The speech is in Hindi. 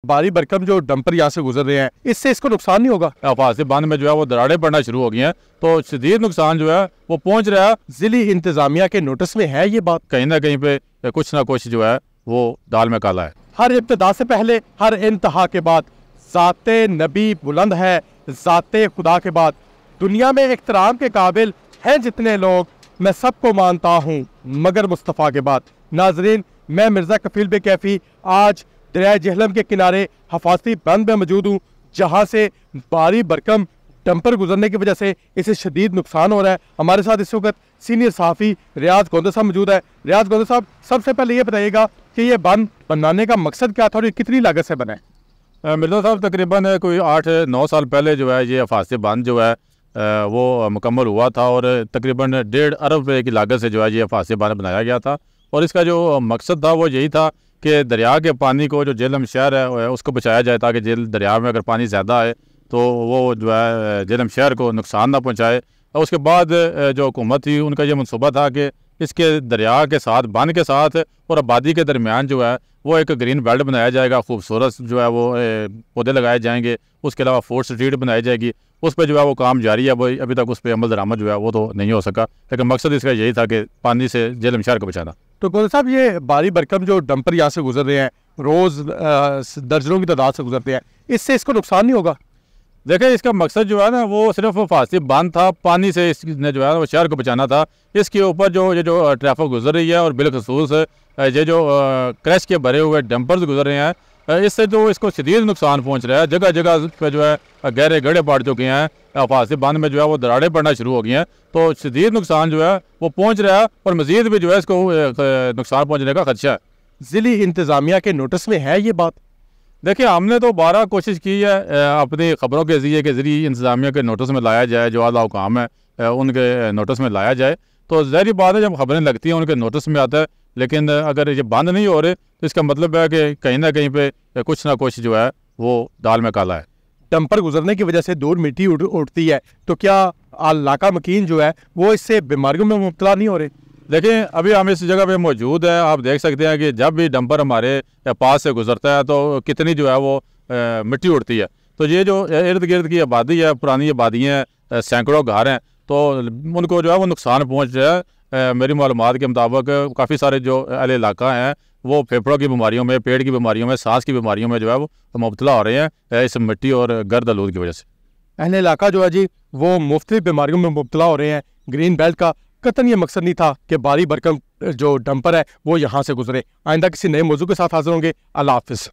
भारी भरकम जो डंपर यहाँ से गुजर रहे हैं, इससे इसको नुकसान नहीं होगा? अफासी बांध में जो है वो दरारें पड़ना शुरू हो गई हैं, तो शदीद नुकसान जो है वो पहुंच रहा है। जिली इंतजामिया के नोटिस में है ये बात? कहीं ना कहीं पे कुछ ना कुछ जो है वो दाल में काला है। हर इब्तिदा से पहले, हर इंतहा के बाद ज़ाते नबी बुलंद है, ज़ाते खुदा के बाद दुनिया में इख्तराम के काबिल हैं जितने लोग, मैं सबको मानता हूँ मगर मुस्तफ़ा के बाद। नाजरीन, मैं मिर्ज़ा कफील बे कैफ़ी आज दरिया जहलम के किनारे हफासी बंद में मौजूद हूँ, जहाँ से भारी भरकम डंपर गुजरने की वजह से इसे शदीद नुकसान हो रहा है। हमारे साथ इस वक्त सीनियर सहाफ़ी रियाज गोंदा साहब मौजूद है। रियाज गोंदा साहब, सबसे पहले ये बताइएगा कि ये बंद बनाने का मकसद क्या था और ये कितनी लागत से बना है? मिर्ज़ा साहब, तकरीबन कोई 8-9 साल पहले जो है ये अफासी बंद जो है वो मुकम्मल हुआ था और तकरीबन 1.5 अरब रुपये की लागत से जो है ये अफासी बंद बनाया गया था। और इसका जो मकसद था वो यही था कि दरिया के पानी को, जो जेहलम शहर है उसको बचाया जाए, ताकि दरिया में अगर पानी ज़्यादा आए तो वो जो है जेहलम शहर को नुकसान ना पहुँचाए। और उसके बाद जो हुकूमत थी उनका ये मनसूबा था कि इसके दरिया के साथ, बांध के साथ और आबादी के दरमियान जो है वो एक ग्रीन बेल्ट बनाया जाएगा, खूबसूरत जो है वो पौधे लगाए जाएंगे। उसके अलावा फूड स्ट्रीट बनाई जाएगी। उस पर जो है वो काम जारी है, वो अभी तक उस पर अमल दरामद जो है वो तो नहीं हो सका, लेकिन मकसद इसका यही था कि पानी से जेहलम शहर को बचाना। तो गोंदा साहब, ये भारी भरकम जो डंपर यहाँ से गुजर रहे हैं, रोज़ दर्जनों की तादाद से गुजरते हैं, इससे इसको नुकसान नहीं होगा? देखें, इसका मकसद जो है ना वो सिर्फ फासी बंद था, पानी से इसने जो है वो शहर को बचाना था। इसके ऊपर जो ट्रैफिक गुजर रही है और बिलखसूस ये जो क्रैश के भरे हुए डंपर्स गुजर रहे हैं, इससे जो इसको शदीद नुकसान पहुंच रहा है। जगह जगह पे जो है गहरे गड्ढे पड़ चुके हैं, अफासी बांध में जो है वो दरारें पड़ना शुरू हो गई हैं, तो शदीद नुकसान जो है वो पहुंच रहा है और मज़ीद भी जो है इसको नुकसान पहुंचने का खदशा है। जिली इंतज़ामिया के नोटिस में है ये बात? देखिए, हमने तो 12 कोशिश की है अपनी ख़बरों के ज़रिए इंतज़ामिया के नोटिस में लाया जाए, जो आला हुकाम है उनके नोटिस में लाया जाए। तो ज़ाहिर बात है, जब खबरें लगती हैं उनके नोटिस में आता है, लेकिन अगर ये बंद नहीं हो रहे तो इसका मतलब है कि कहीं ना कहीं पे कुछ ना कुछ जो है वो दाल में काला है। डंपर गुजरने की वजह से दूर मिट्टी उठती है, तो क्या इलाका मकीन जो है वो इससे बीमारियों में मुब्तला नहीं हो रहे? देखिए, अभी हम इस जगह पे मौजूद हैं, आप देख सकते हैं कि जब भी डंपर हमारे पास से गुजरता है तो कितनी जो है वो मिट्टी उड़ती है। तो ये जो इर्द गिर्द की आबादी है, पुरानी आबादियाँ, सैकड़ों घर हैं, तो उनको जो है वो नुकसान पहुँच रहा है। मेरी मालूमात के मुताबिक काफ़ी सारे जो अहले इलाका हैं वो फेफड़ों की बीमारियों में, पेट की बीमारियों में, सांस की बीमारियों में जो है वो मुब्तला हो रहे हैं इस मिट्टी और गर्द आलूद की वजह से। अहले इलाका जो है जी वो मुख्तलिफ बीमारियों में मुब्तला हो रहे हैं। ग्रीन बेल्ट का कतन ये मकसद नहीं था कि भारी भरकम जो डंपर है वो यहाँ से गुजरे। आइंदा किसी नए मौजू के साथ हाजिर होंगे। अल्लाह हाफिज़।